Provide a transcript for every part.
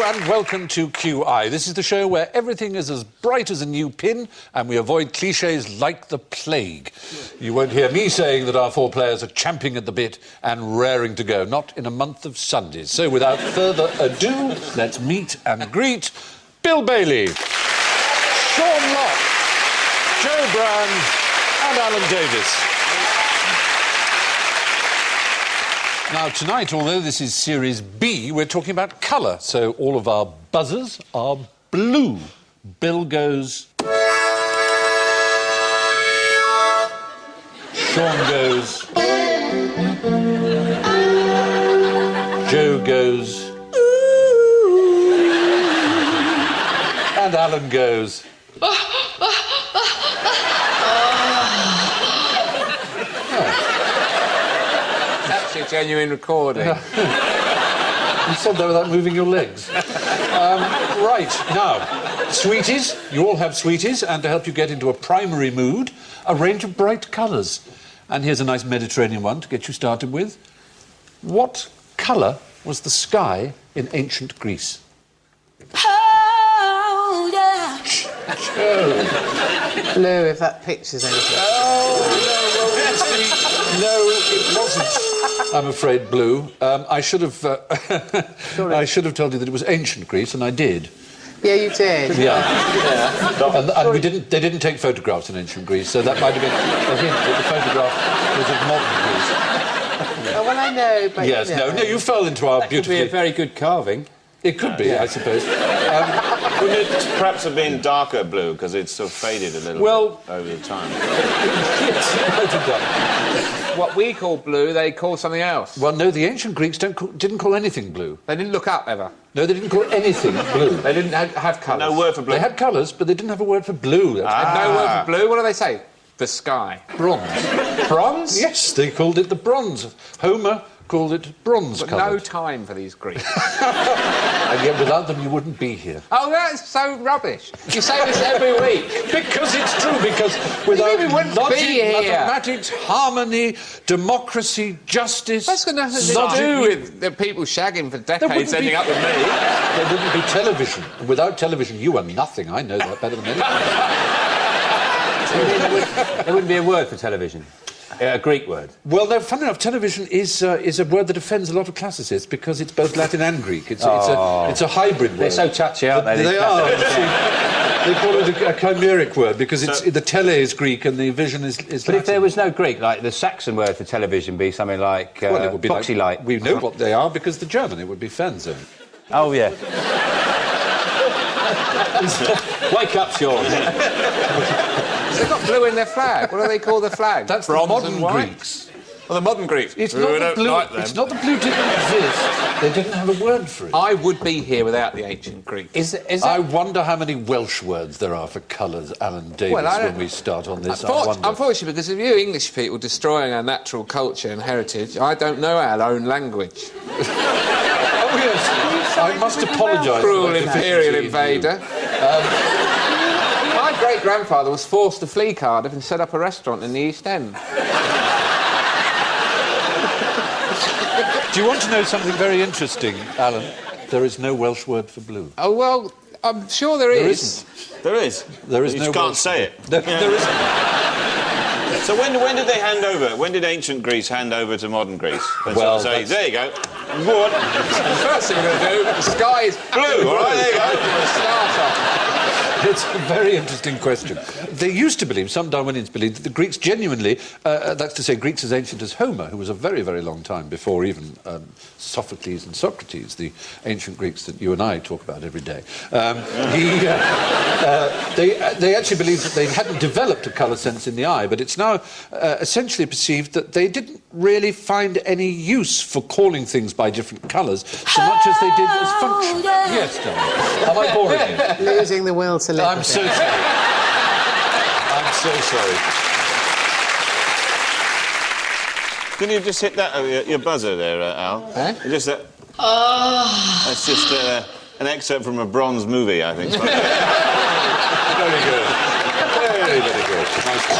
And welcome to QI. This is the show where everything is as bright as a new pin and we avoid cliches like the plague. You won't hear me saying that our four players are champing at the bit and raring to go, not in a month of Sundays. So without further ado, let's meet and greet Bill Bailey, Sean Locke, Joe Brand and Alan Davis. Now, tonight, although this is Series B, we're talking about colour, so all of our buzzers are blue. Bill goes... Sean goes... Joe goes... And Alan goes... Genuine recording. You said that without moving your legs. Right, now, sweeties. You all have sweeties, and to help you get into a primary mood, a range of bright colours. And here's a nice Mediterranean one to get you started with. What colour was the sky in ancient Greece? Oh, yeah. Blue, if that picture's anything. No, it wasn't. I'm afraid blue. I should have. I should have told you that it was ancient Greece, and I did. Yeah, you did. Yeah. And we didn't. They didn't take photographs in ancient Greece, so that might have been a hint that the photograph was of modern Greece. Oh, well, I know, but yes, you know. no, you fell into our beautifully. Could be a very good carving. It could be, I suppose. Wouldn't it perhaps have been darker blue because it's sort of faded a little bit over the time? Yes, it might have done. What we call blue, they call something else. Well, no, the ancient Greeks didn't call anything blue. They didn't look up, ever. No, they didn't call anything blue. They didn't have colours. No word for blue. They had colours, but they didn't have a word for blue. No word for blue? What do they say? The sky. Bronze. Bronze? Yes, they called it the bronze. Homer called it bronze But coloured. no time for these Greeks. And yet without them you wouldn't be here. Oh, that's so rubbish. You say this every week. Because it's true, because without we wouldn't logic, be here. mathematics, harmony, democracy, justice... That's got nothing to do with the people shagging for decades ending up with me. There wouldn't be television. And without television, you are nothing. I know that better than anyone. There wouldn't be a word for television. A Greek word. Well, no, funny enough, television is a word that offends a lot of classicists because it's both Latin and Greek. It's a hybrid word. They're so touchy, aren't they? They are. They call it a chimeric word because the tele is Greek and the vision is Latin. But if there was no Greek, like the Saxon word for television be something like well, it would be Foxy Light. We know what they are because the German, it would be Fernsehen. Oh, yeah. Wake up, Sean. They've got blue in their flag. What do they call the flag? That's Bronze the modern and white? Greeks. Well, the modern Greeks. It's not the blue. It's not the blue didn't exist. They didn't have a word for it. I would be here without the ancient Greeks. Is that... I wonder how many Welsh words there are for colours, Alan Davis, when we start on this. Unfortunately, because of you English people destroying our natural culture and heritage, I don't know our own language. Oh, yes. I must apologise. Cruel imperial invader. My great-grandfather was forced to flee Cardiff and set up a restaurant in the East End. Do you want to know something very interesting, Alan? There is no Welsh word for blue. Oh, well, I'm sure there is. There is. There is you no just can't Welsh say it. There isn't. So when did they hand over? When did ancient Greece hand over to modern Greece? And Well, sort of say, there you go. Good. The first thing we're going to do, the sky is Blue, all right, there you go. Start off. It's a very interesting question. They used to believe, some Darwinians believed, that the Greeks genuinely, that's to say Greeks as ancient as Homer, who was a very, very long time before even Sophocles and Socrates, the ancient Greeks that you and I talk about every day. They actually believed that they hadn't developed a colour sense in the eye, but it's now essentially perceived that they didn't really find any use for calling things by different colours so much as they did as function. Yes, darling. Am I boring you? Losing the will to live. I'm so sorry. I'm so sorry. Can you just hit that, your buzzer there, Al? Eh? Just that... That's just an excerpt from a Bronze movie, I think. Very good. Very, very good. Nice one.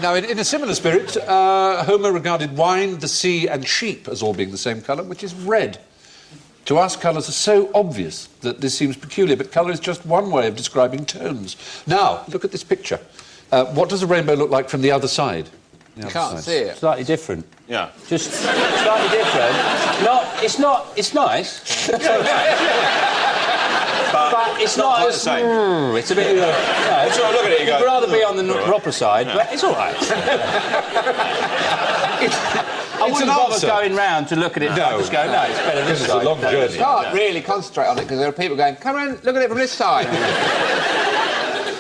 Now, in a similar spirit, Homer regarded wine, the sea and sheep as all being the same colour, which is red. To us, colours are so obvious that this seems peculiar, but colour is just one way of describing tones. Now, look at this picture. What does a rainbow look like from the other side? You can't see it. Slightly different. Yeah. Just slightly different. It's nice. But it's not quite as... the same. It's a bit... Sure, look at it, you go... I'd rather be on the proper side, but it's all right. I wouldn't bother going round to look at it. No. I just go, no, it's better This this is a side. long journey. You can't really concentrate on it because there are people going, come around, look at it from this side.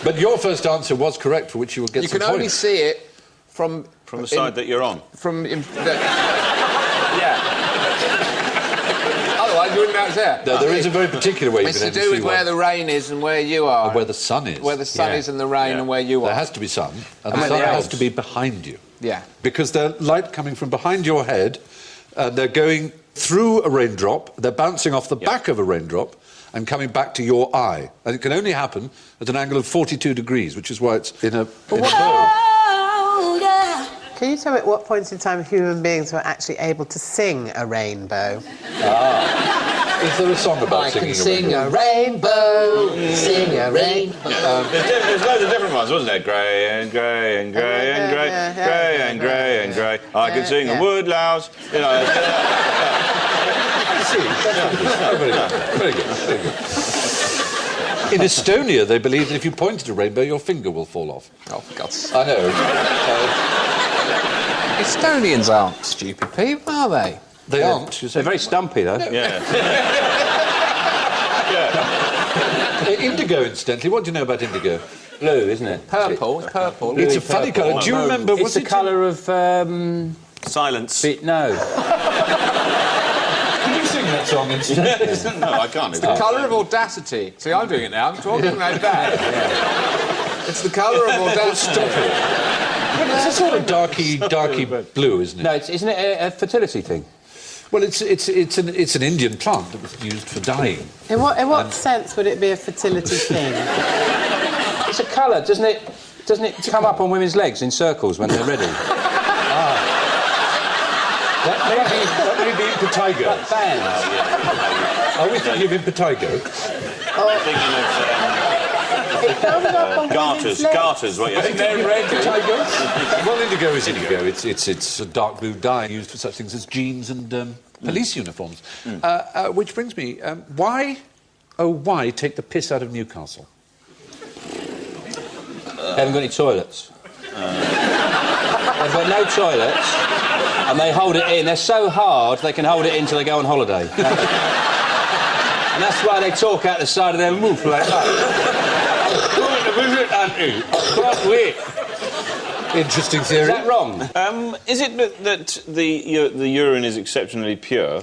But your first answer was correct, for which you will get You some can only points. see it from From the side that you're on. Yeah. Otherwise, you wouldn't know it's there. No, there is a very particular way you It's can to only do see with where one. the rain is and where you are. Where the sun is. Where the sun is and the rain and where you There are. has to be sun, and the where sun the has elves. to be behind you. Yeah. Because they're light coming from behind your head, and they're going through a raindrop, they're bouncing off the back of a raindrop, and coming back to your eye. And it can only happen at an angle of 42 degrees, which is why it's in a bow. Can you tell me at what point in time human beings were actually able to sing a rainbow? Is there a song about I can singing a sing rainbow? a rainbow, sing a rainbow. There's loads of different ones, wasn't there? Grey and grey and grey and grey, grey and grey and grey. I can sing a woodlouse. You know. Very good. Very good. Very good. In Estonia, they believe that if you point at a rainbow, your finger will fall off. Oh, for God's sake. I know. Estonians aren't stupid people, are they? They aren't. You say. They're very stumpy, though. Yeah. Indigo, incidentally. What do you know about indigo? Blue, isn't it? Purple, it's purple. It's a funny colour. Do you remember? It's the colour of... Silence. No. Can you sing that song instead? No, I can't. The colour of audacity. See, I'm doing it now. I'm talking like that. It's the colour of audacity. It's a sort of darky blue, isn't it? No, isn't it a fertility thing? Well, it's an Indian plant that was used for dyeing. In what sense would it be a fertility thing? It's a colour, doesn't it? Doesn't it come up on women's legs in circles when they're ready? That may be impetigo. Bands. Are we thinking of impetigo? Thinking It comes up on of garters. women's legs. Garters, what you're thinking. Impetigo? Well, indigo is indigo. It's a dark blue dye used for such things as jeans and police uniforms. Which brings me, why take the piss out of Newcastle? They haven't got any toilets. They've got no toilets, and they hold it in. They're so hard, they can hold it in till they go on holiday. And that's why they talk out the side of their mouth like that. I'm going to visit Auntie. I can't wait. Interesting theory. Is that wrong? Is it that the urine is exceptionally pure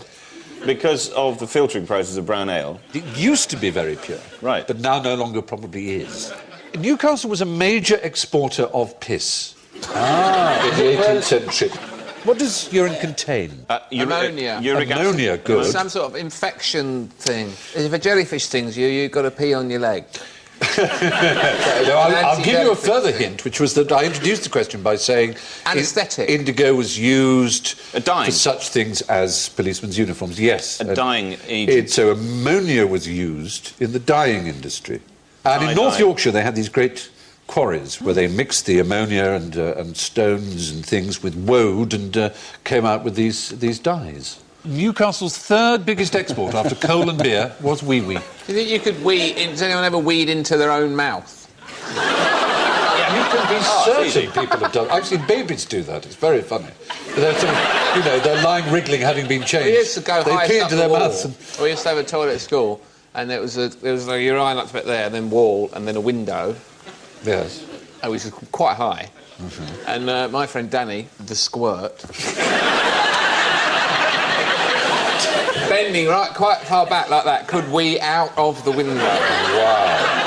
because of the filtering process of brown ale? It used to be very pure. Right. But now no longer probably is. Newcastle was a major exporter of piss. In the 18th century. What does urine contain? Ammonia. Uric acid. Ammonia, good. Some sort of infection thing. If a jellyfish stings you, you've got to pee on your leg. No, I'll give you a further hint, which was that I introduced the question by saying... Anaesthetic. Indigo was used dyeing. for such things as policemen's uniforms, yes. A dyeing agent. So ammonia was used in the dyeing industry. And in North Yorkshire, they had these great quarries where they mixed the ammonia and stones and things with woad and came out with these dyes. Newcastle's third biggest export after coal and beer was wee-wee. Do you think you could weed... Does anyone ever weed into their own mouth? You can be certain people have done... Actually, babies do that. It's very funny. They're sort of, they're lying wriggling, having been changed. We used to go they highest pee up into the their wall. mouths. And... We used to have a toilet at school, and there was a urinal up to bit there, and then wall, and then a window. Yes. which is quite high. And my friend Danny, the squirt, bending right quite far back like that, could wee out of the window. Wow.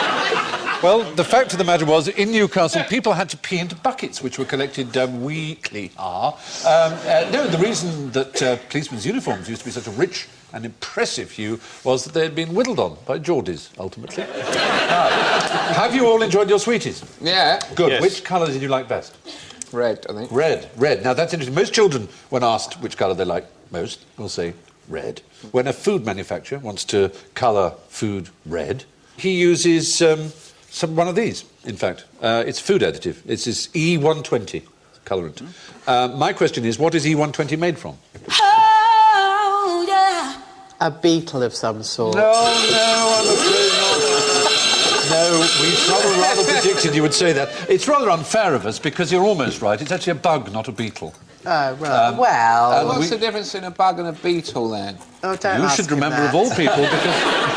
Well, the fact of the matter was, in Newcastle, people had to pee into buckets, which were collected weekly. No, the reason that policemen's uniforms used to be such a rich and impressive hue was that they had been whittled on by Geordies, ultimately. Have you all enjoyed your sweeties? Yeah. Good. Yes. Which colour did you like best? Red, I think. Red. Red. Now, that's interesting. Most children, when asked which colour they like most, will say red. When a food manufacturer wants to colour food red, he uses one of these, in fact. It's food additive. It's this E120 colorant. My question is, what is E120 made from? Oh, yeah. A beetle of some sort. No, I'm afraid not. No, we rather predicted you would say that. It's rather unfair of us, because you're almost right. It's actually a bug, not a beetle. Oh, right. Well... What's the difference in a bug and a beetle, then? Oh, don't You ask should him remember, that. of all people, because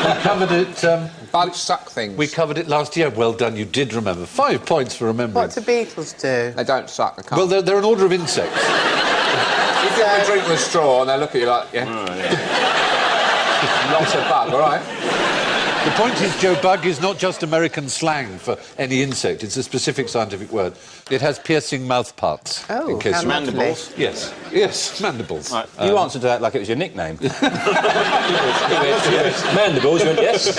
we covered it... Bugs suck things. we covered it last year. Well done, you did remember. 5 points for remembering. What do beetles do? They don't suck, they can't. Well, they're an order of insects. you give them a drink with a straw and they look at you like, yeah. Not a bug, all right? The point is, Joe, bug is not just American slang for any insect. It's a specific scientific word. It has piercing mouth parts. Oh, in case how you- lovely. Mandibles. Yes, yes, mandibles. Right. You answered that like it was your nickname. Mandibles, you went, yes.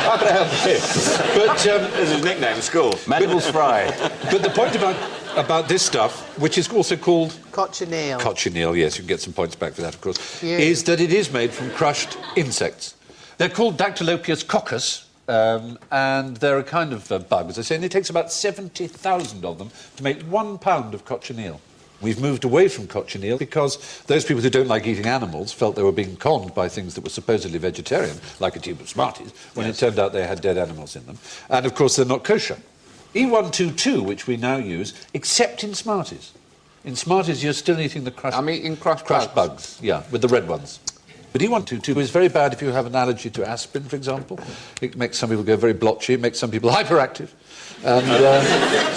How can I help you? But, This is his nickname at school. Mandibles Fry. but the point about this stuff, which is also called Cochineal. cochineal, yes, you can get some points back for that, of course, Yeah. is that it is made from crushed insects. They're called Dactylopius coccus, and they're a kind of bug, as I say, and it takes about 70,000 of them to make 1 pound of cochineal. We've moved away from cochineal because those people who don't like eating animals felt they were being conned by things that were supposedly vegetarian, like a tube of Smarties, when it turned out they had dead animals in them. And, of course, they're not kosher. E122, which we now use, except in Smarties. In Smarties, you're still eating the crushed... I'm eating crushed bugs. Yeah, with the red ones. But E122 is very bad if you have an allergy to aspirin, for example. It makes some people go very blotchy, it makes some people hyperactive. And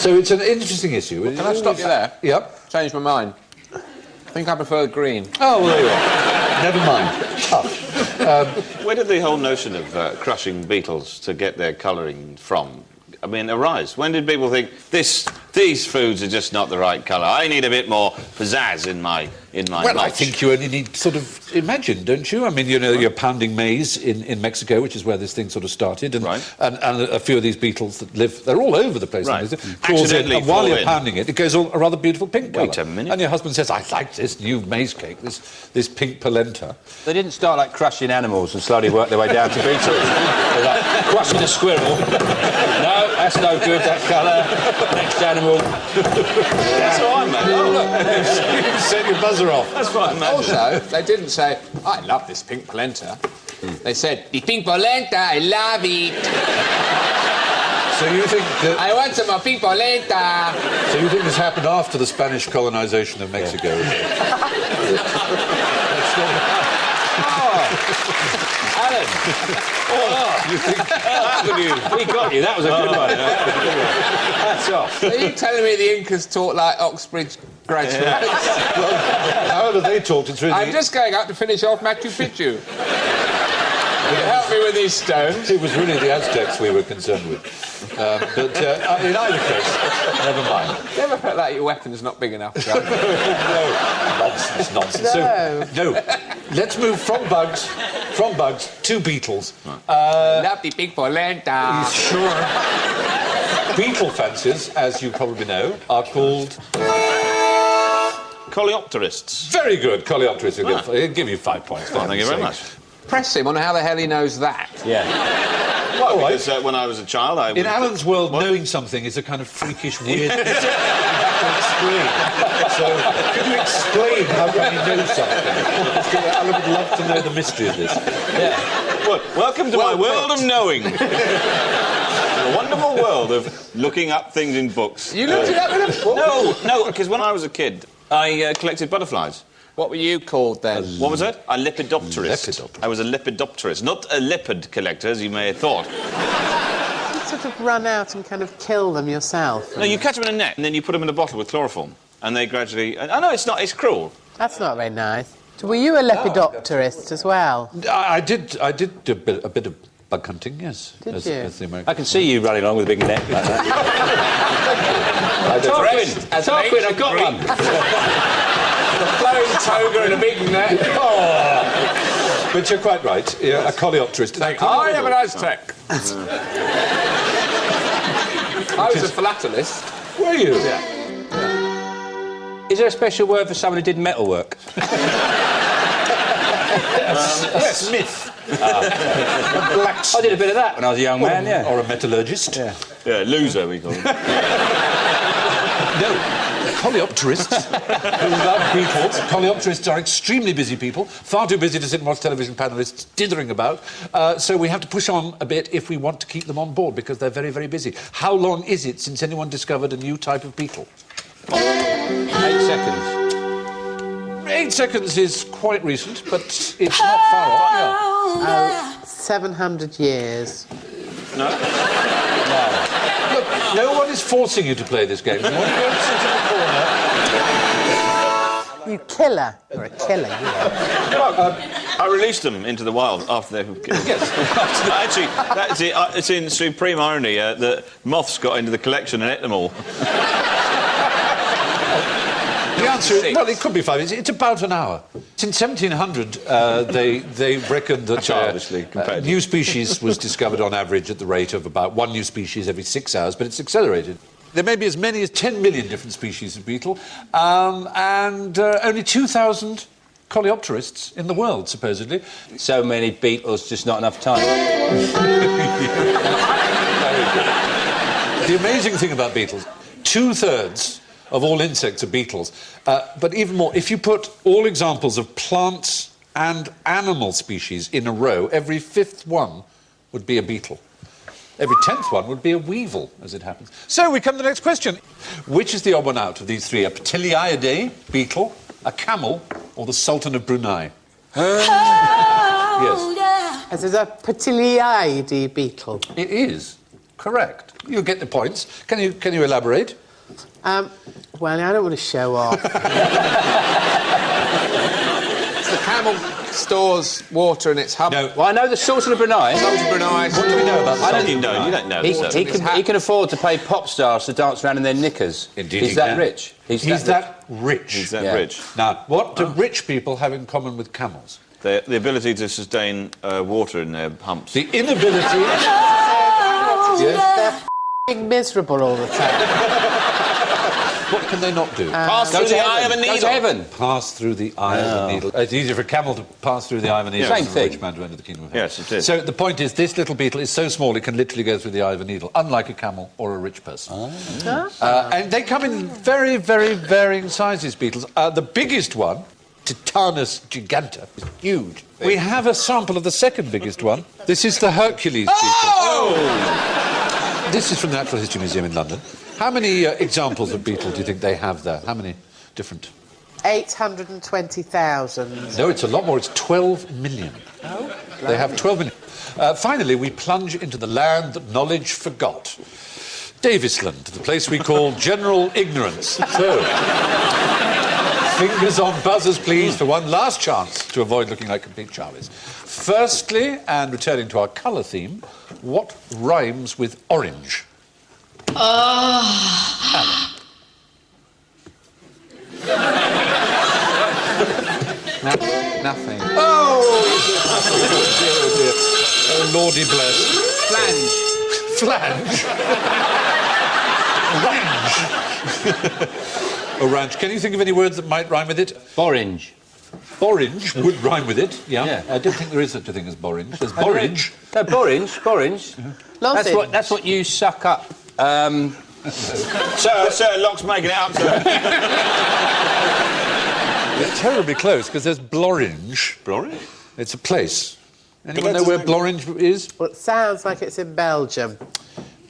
so it's an interesting issue. Can I stop you there? Yep. Changed my mind. I think I prefer green. Oh, well, there you are. Never mind. Tough. Where did the whole notion of crushing beetles to get their colouring from, arise? When did people think, these foods are just not the right colour? I need a bit more pizzazz in my Well, mulch. I think you only need sort of imagine, don't you? I mean, you know, you're pounding maize in Mexico, which is where this thing sort of started, and, Right. and a few of these beetles that live, they're all over the place. Right. Accidentally, and while fall you're in. pounding it, it goes all a rather beautiful pink colour. Wait a minute. And your husband says, I like this new maize cake, this pink polenta. They didn't start like crushing animals and slowly work their way down to beetles. They're like crushing a squirrel. No, that's no good, that colour. Next animal. That's what I meant. Oh, look. You set your buzzer off. That's what I meant. Also, they didn't say, I love this pink polenta. They said, the pink polenta, I love it. So you think that... I want some more pink polenta. So you think this happened after the Spanish colonization of Mexico? Alan! You think... We got you, that was a good one. Hats off. Are you telling me the Incas taught like Oxbridge graduates? How do they talk? It's really... I'm just going up to finish off Machu Picchu. Help me with these stones. It was really the Aztecs we were concerned with. But in either case, never mind. You ever felt like your weapon's not big enough, John? No, nonsense, nonsense. No. So, no, let's move from bugs to beetles. Love the pink polenta. Sure. Beetle fanciers, as you probably know, are called... Coleopterists. Very good, coleopterists. I'll give you 5 points. for Well, thank you very heaven's much. sake. Press him on how the hell he knows that. Yeah. Well, right. because when I was a child, I... In Alan's world, knowing something is a kind of freakish, weird... to explain. So, could you explain how come you know something? Alan would love to know the mystery of this. Yeah. Well, welcome to my world of knowing. The wonderful world of looking up things in books. You looked it up in a book? No, because when I was a kid, I collected butterflies. What were you called then? What was that? A lepidopterist. Lepidopterist. I was a lepidopterist, not a leopard collector, as you may have thought. sort of run out and kind of kill them yourself? No, you catch them in a net and then you put them in a bottle with chloroform, and they gradually. I know it's not. It's cruel. That's not very nice. So were you a lepidopterist as well? I did do a bit of bug hunting, yes. Did as, you? as the I American. can see you running along with a big net like that. Tarquin, I've got one. A flowing toga and a big net. Oh. But you're quite right. Yeah, a coleopterist. I am an Aztec. I was a philatelist. Were you? Yeah. Is there a special word for someone who did metal work? Yes. Smith. I did a bit of that when I was a young man, yeah. Or a metallurgist. Yeah. Yeah, loser we call them. No, coleopterists who love beetles. Coleopterists are extremely busy people, far too busy to sit and watch television panellists dithering about. So we have to push on a bit if we want to keep them on board because they're very, very busy. How long is it since anyone discovered a new type of beetle? 8 seconds. 8 seconds is quite recent, but it's not far off. Yeah. 700 years. No. Look, no one is forcing you to play this game. You want to go and sit in the corner. You killer. You're a killer, you are. I released them into the wild after they were killed. Yes. Actually, it's in supreme irony that moths got into the collection and ate them all. The answer is, well, it could be 5 minutes. It's about an hour. Since 1700, they reckoned that Childishly competitive. new species was discovered on average at the rate of about one new species every 6 hours, but it's accelerated. There may be as many as 10 million different species of beetle, and only 2,000 coleopterists in the world, supposedly. So many beetles, just not enough time. The amazing thing about beetles, 2/3 of all insects are beetles. But even more, if you put all examples of plants and animal species in a row, every 5th one would be a beetle. Every 10th one would be a weevil, as it happens. So we come to the next question. Which is the odd one out of these three? A Ptiliidae beetle, a camel, or the Sultan of Brunei? Yes. This is a Ptiliidae beetle. It is. Correct. You'll get the points. Can you elaborate? Well, I don't want to show off. The camel stores water in its hub. No. Well, I know the Sultan of Brunei. Sultan of Brunei. What do we know about the Sultan? You don't know. He, this, he can afford to pay pop stars to dance around in their knickers. Indeed He's he that can. rich. He's that rich. He's that Yeah. rich. Now, what do rich people have in common with camels? The ability to sustain water in their humps. The inability... Yes. They're f***ing miserable all the time. What can they not do? Pass Go through to the eye of a heaven. Go needle. to heaven. Pass through the eye of a needle. It's easier for a camel to pass through the eye of a needle Same than for a rich thing. man to enter the kingdom of heaven. Yes, it is. So the point is, this little beetle is so small it can literally go through the eye of a needle, unlike a camel or a rich person. And they come in very, very varying sizes, beetles. The biggest one, Titanus giganta, is huge. We have a sample of the second biggest one. This is the Hercules beetle. This is from the Natural History Museum in London. How many examples of beetle do you think they have there? How many different? 820,000. No, it's a lot more. It's 12 million. Oh, They have 12 million. Finally, we plunge into the land that knowledge forgot. Davisland, the place we call general ignorance. So, fingers on buzzers, please, for one last chance to avoid looking like complete Charlies. Firstly, and returning to our colour theme, what rhymes with orange? Nothing. Oh, dear. Oh, Lordy bless. Flange. Flange. Orange. Can you think of any words that might rhyme with it? Orange. Orange would rhyme with it, yeah. Yeah. I don't think there is such a thing as borange. There's borage. No, borange. Lozenge. That's what you suck up. Sir, Locke's making it up, sir. It's terribly close, because there's Blorange. Glory. It's a place. Anyone that's know where a- Blorange is? Well, it sounds like it's in Belgium.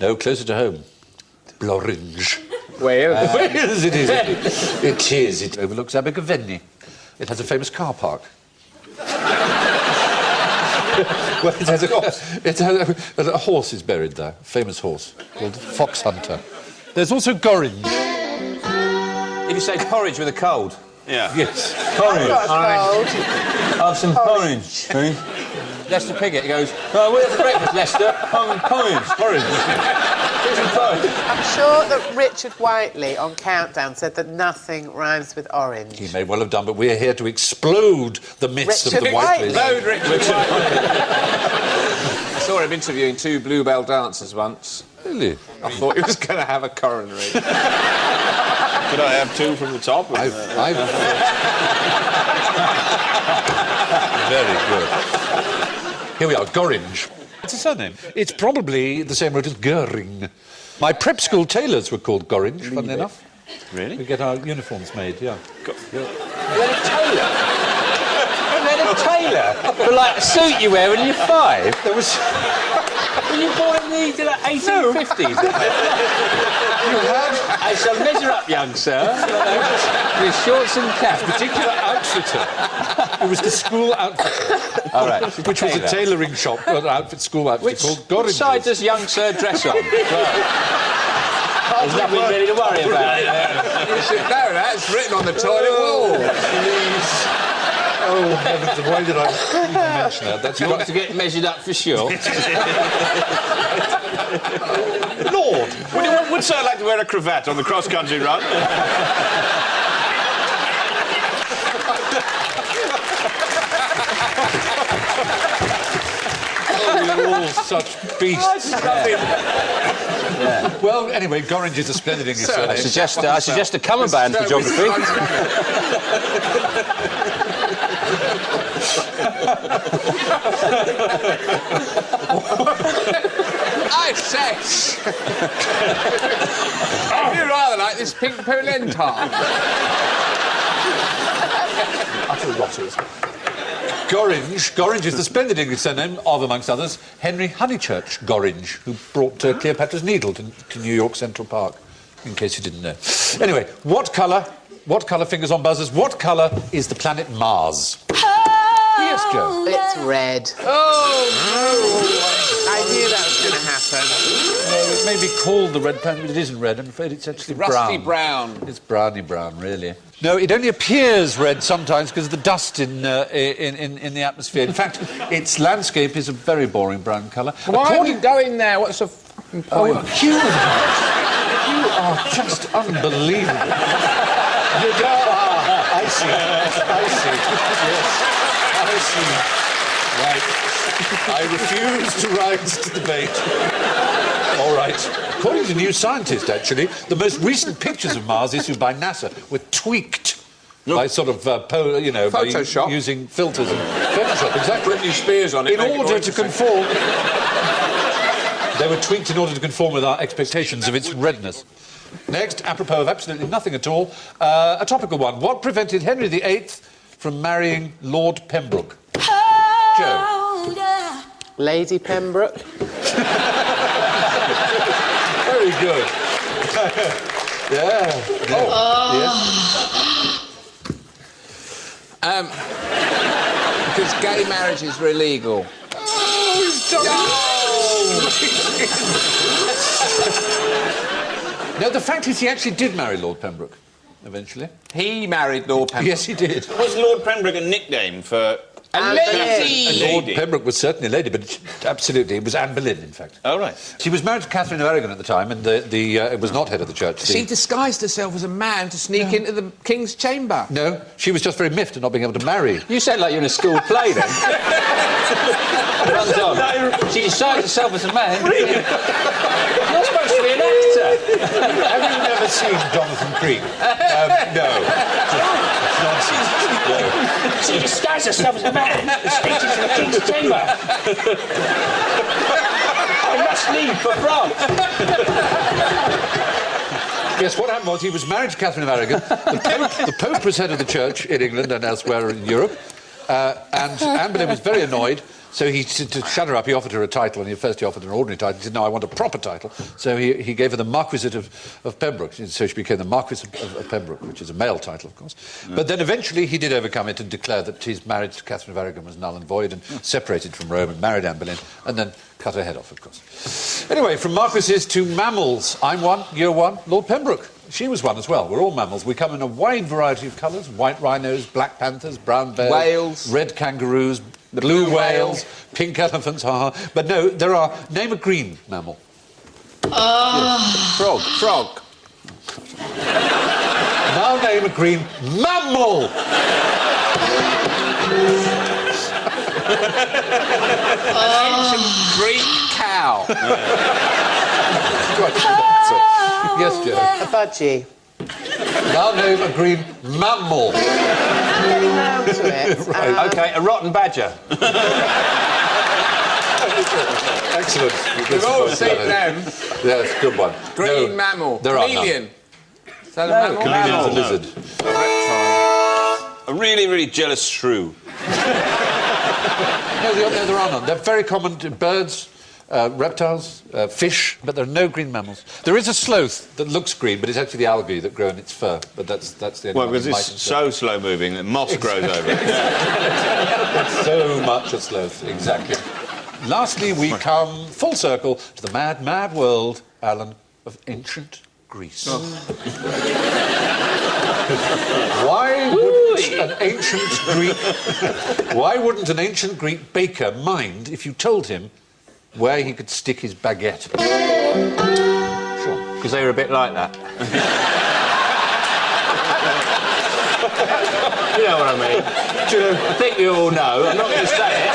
No, closer to home. Blorange. Where? Yes, it is. It is. It overlooks Abergavenny. It has a famous car park. Well, a horse is buried there, a famous horse called Fox Hunter. There's also Gorringe. If you say porridge with a cold. Yeah. Yes. Porridge. Cold. Have some porridge. Lester Piggott, he goes, oh, what for breakfast, Lester? Porridge. Porridge. Here's some porridge. I'm sure that Richard Whiteley on Countdown said that nothing rhymes with orange. He may well have done, but we're here to explode the myths of Richard the Whiteleys. Whiteley. Richard I saw him interviewing 2 Bluebell dancers once. Really? I thought he was going to have a coronary. Could I have 2 from the top? Very good. Here we are, Gorringe. It's a surname. It's probably the same root as Goering. My prep school tailors were called Gorringe, funnily enough. Really? We get our uniforms made, yeah. You had a tailor? For like a suit you wear when you're 5? There was... Were you born in the 1850s? I shall measure up, young sir. With shorts and cap. particular outfitter. It was the school outfitter. All right. Which was a tailoring shop, an school outfit called Gorringe. Which side does young sir dress on? There's nothing really to worry about. You should know that. It's written on the toilet wall. Please. Oh, heavens, why did I even mention that? That's You want to get measured up for sure? Lord! Would Sir like to wear a cravat on the cross-country run? Oh, you're all such beasts. Well, anyway, Gorringe is a splendid English surname. I suggest a common band for geography. I say. You rather like this pink polenta. Utter rotters. Gorringe is the splendid English surname of, amongst others, Henry Honeychurch Gorringe, who brought Cleopatra's Needle to New York Central Park, in case you didn't know. Anyway, what colour, fingers on buzzers, what colour is the planet Mars? Yes, Joe. It's red. Oh, I knew that was going to happen. It may be called the red planet, but it isn't red. I'm afraid it's actually rusty brown. brown. It's browny brown, really. No, it only appears red sometimes because of the dust in the atmosphere. In fact, its landscape is a very boring brown colour. Why are you going there? What's the fucking point? Oh, human heart. You are just unbelievable. I see. Yes, I see. Right. I refuse to rise to debate. All right. According to New Scientist, actually, the most recent pictures of Mars issued by NASA were tweaked by sort of, Photoshop. by using filters and Photoshop. Exactly. Britney Spears on it. In order to conform. They were tweaked in order to conform with our expectations of its redness. Next, apropos of absolutely nothing at all, a topical one. What prevented Henry VIII from marrying Lord Pembroke? Joe. Lady Pembroke. Very good. Yeah. Because gay marriages were illegal. No, the fact is he actually did marry Lord Pembroke, eventually. He married Lord Pembroke. Yes, he did. Was Lord Pembroke a nickname for... A lady! Lord Pembroke was certainly a lady, but absolutely, it was Anne Boleyn, in fact. Oh, right. She was married to Catherine of Aragon at the time, and it was not head of the church. She disguised herself as a man to sneak into the king's chamber. No, she was just very miffed at not being able to marry. You sound like you're in a school play, then. Runs on. She disguised herself as a man. You're supposed to be an actor. Have you never seen Jonathan Creek? No. It's nonsense. No. She disguised herself as a man. The speech is in the king's chamber. I must leave for France. Yes, what happened was he was married to Catherine of Aragon. The Pope was head of the church in England and elsewhere in Europe. And Anne Boleyn was very annoyed So to shut her up, he offered her a title, and first he offered an ordinary title. He said, no, I want a proper title. So he gave her the Marquisate of Pembroke. So she became the Marquis of Pembroke, which is a male title, of course. Yeah. But then eventually he did overcome it and declare that his marriage to Catherine of Aragon was null and void, and separated from Rome and married Anne Boleyn, and then cut her head off, of course. Anyway, from marquises to mammals. I'm one, you're one, Lord Pembroke. She was one as well. We're all mammals. We come in a wide variety of colours: white rhinos, black panthers, brown bears, whales, red kangaroos, blue whales, pink elephants, But no, there are... Name a green mammal. Yes. Frog. Now name a green mammal! Ancient Greek cow. Yes, Joe. A budgie. Now name a green mammal. Right. OK, a rotten badger. Excellent. We've all seen them. Yes, good one. Green mammal. There are Chameleon. Is that a mammal? Chameleon's a lizard. A really, really jealous shrew. No, there are none. They're very common to birds, reptiles, fish, but there are no green mammals. There is a sloth that looks green, but it's actually the algae that grow in its fur. But that's the only Well, one because that it's might so slow-moving that moss grows over it. It's so much a sloth, exactly. Lastly, we come full circle to the mad, mad world, Alan, of ancient Greece. Why wouldn't an ancient Greek baker mind if you told him where he could stick his baguette? Sure. Because they were a bit like that. You know what I mean? I think you all know. I'm not going to say it.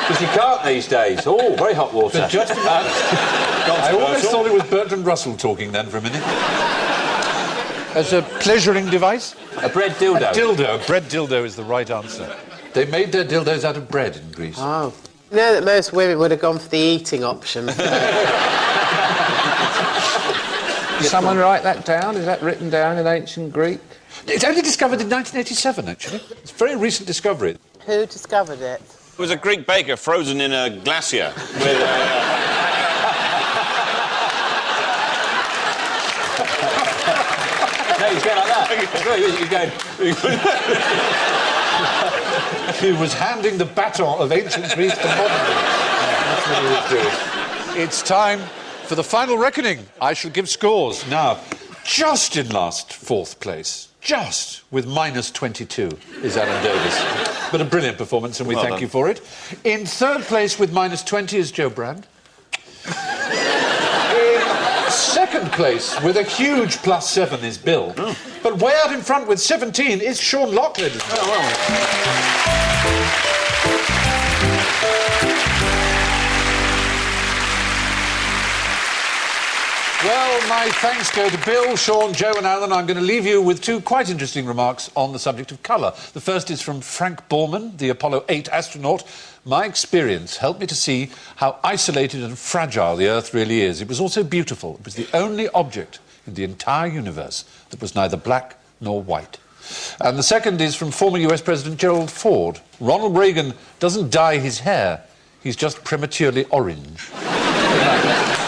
Because you can't these days. Oh, very hot water. But just I always thought it was Bertrand Russell talking then for a minute. As a pleasuring device? A bread dildo. A dildo. A bread dildo is the right answer. They made their dildos out of bread in Greece. Oh. You know that most women would have gone for the eating option. Did someone write that down? Is that written down in ancient Greek? It's only discovered in 1987, actually. It's a very recent discovery. Who discovered it? It was a Greek baker frozen in a glacier with No, he's going like that. He's going... He was handing the baton of ancient Greece to modern Greece. That's what he was doing. It's time for the final reckoning. I shall give scores. Now, just in last fourth place, just with minus 22, is Alan Davis. But a brilliant performance, and we thank you for it. In third place with minus 20 is Joe Brand. In second place with a huge plus 7 is Bill. But way out in front with 17 is Sean Lockwood. Well, my thanks go to Bill, Sean, Joe and Alan. I'm going to leave you with two quite interesting remarks on the subject of colour. The first is from Frank Borman, the Apollo 8 astronaut. My experience helped me to see how isolated and fragile the Earth really is. It was also beautiful. It was the only object in the entire universe that was neither black nor white. And the second is from former US President Gerald Ford. Ronald Reagan doesn't dye his hair. He's just prematurely orange. Good night.